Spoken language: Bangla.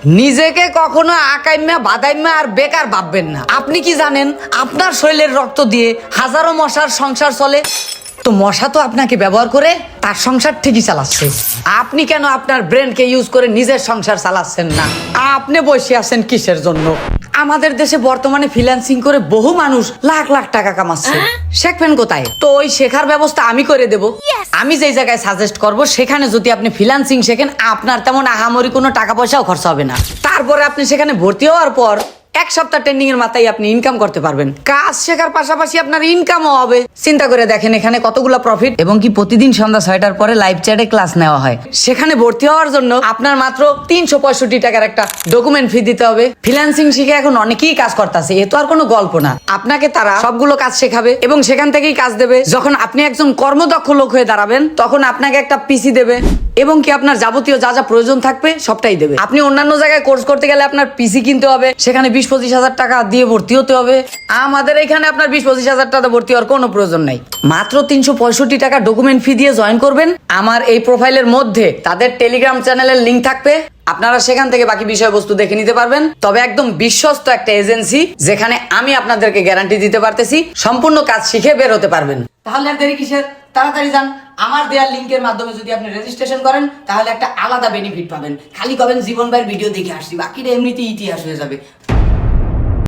নিজেকে কখনো আকাইম্যা বাদাইম্যা আর বেকার ভাববেন না। আপনি কি জানেন আপনার শরীরের রক্ত দিয়ে হাজারো মশার সংসার চলে? তো মশা তো আপনাকে ব্যবহার করে তার সংসার ঠিকই চালাচ্ছে। আপনি কেন আপনার ব্রেনকে ইউজ করে নিজের সংসার চালাচ্ছেন না? আপনি বসে আছেন কিসের জন্য? আমাদের দেশে বর্তমানে ফ্রিল্যান্সিং করে বহু মানুষ লাখ লাখ টাকা কামাচ্ছে। শিখবেন কোথায়? তো ওই শেখার ব্যবস্থা আমি করে দেব। আমি যেই জায়গায় সাজেস্ট করব সেখানে যদি আপনি ফ্রিল্যান্সিং শেখেন, আপনার তেমন আহামরি কোনো টাকা পয়সাও খরচ হবে না। তারপরে আপনি সেখানে ভর্তি হওয়ার পর এক সপ্তাহ ট্রেনিং এর মাথায় আপনি ইনকাম করতে পারবেন। কাজ শেখার পাশাপাশি আপনার ইনকামও হবে। চিন্তা করে দেখেন এখানে কতগুলো প্রফিট। এবং কি প্রতিদিন সন্ধ্যা 6টার পরে লাইভ চ্যাটে ক্লাস নেওয়া হয়। সেখানে ভর্তি হওয়ার জন্য আপনার মাত্র 365 টাকার একটা ডকুমেন্ট ফি দিতে হবে। ফ্রিল্যান্সিং শিখে এখন অনেকেই কাজ করতেছে, এ তো আর কোনো গল্প না। আপনাকে তারা সবগুলো কাজ শেখাবে এবং সেখান থেকেই কাজ দেবে। যখন আপনি একজন কর্মদক্ষ লোক হয়ে দাঁড়াবেন তখন আপনাকে একটা পিসি দেবে এবং কি আপনার যাবতীয় যা যা প্রয়োজন থাকবে সবটাই দেবে। আপনি অন্যান্য জায়গায় কোর্স করতে গেলে আপনার পিসি কিনতে হবে, সেখানে 20-25 হাজার টাকা দিয়ে ভর্তি হতে হবে। আমাদের এখানে আপনার 20-25 হাজার টাকা ভর্তি হওয়ার কোনো প্রয়োজন নাই। মাত্র 365 টাকা ডকুমেন্ট ফি দিয়ে জয়েন করবেন। আমার এই প্রোফাইলের মধ্যে তাদের টেলিগ্রাম চ্যানেলের লিঙ্ক থাকবে, আপনারা সেখান থেকে বাকি বিষয়বস্তু দেখে নিতে পারবেন। তবে একদম বিশ্বস্ত একটা এজেন্সি, যেখানে আমি আপনাদেরকে গ্যারান্টি দিতে পারতেছি সম্পূর্ণ কাজ শিখে বের হতে পারবেন। তাহলে আর দেরি কিসের? তাড়াতাড়ি যান। আমার দেওয়ার লিঙ্কের মাধ্যমে যদি আপনি রেজিস্ট্রেশন করেন তাহলে একটা আলাদা বেনিফিট পাবেন। খালি কবেন জীবন ভাইয়ের ভিডিও দেখে আসছি, বাকিটা এমনিতেই ইতিহাস হয়ে যাবে।